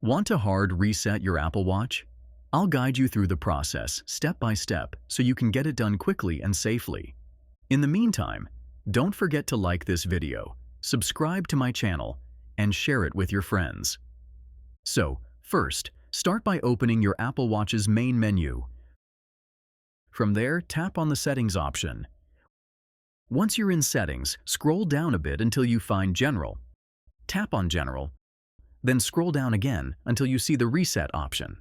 Want to hard reset your Apple Watch? I'll guide you through the process step by step so you can get it done quickly and safely. In the meantime, don't forget to like this video, subscribe to my channel, and share it with your friends. So, first, start by opening your Apple Watch's main menu. From there, tap on the Settings option. Once you're in Settings, scroll down a bit until you find General. Tap on General, then scroll down again until you see the Reset option.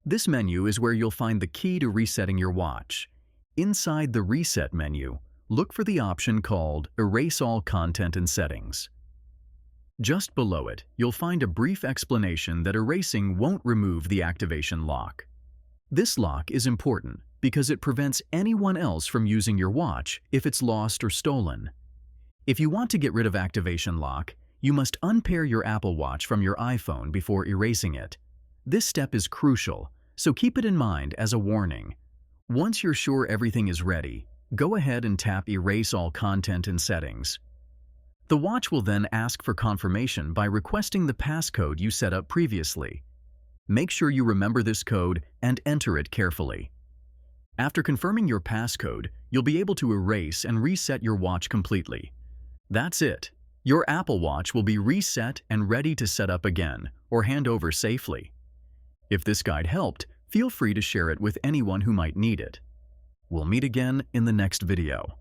This menu is where you'll find the key to resetting your watch. Inside the Reset menu, look for the option called Erase All Content and Settings. Just below it, you'll find a brief explanation that erasing won't remove the activation lock. This lock is important because it prevents anyone else from using your watch if it's lost or stolen. If you want to get rid of activation lock, you must unpair your Apple Watch from your iPhone before erasing it. This step is crucial, so keep it in mind as a warning. Once you're sure everything is ready, go ahead and tap Erase All Content and Settings. The watch will then ask for confirmation by requesting the passcode you set up previously. Make sure you remember this code and enter it carefully. After confirming your passcode, you'll be able to erase and reset your watch completely. That's it. Your Apple Watch will be reset and ready to set up again or hand over safely. If this guide helped, feel free to share it with anyone who might need it. We'll meet again in the next video.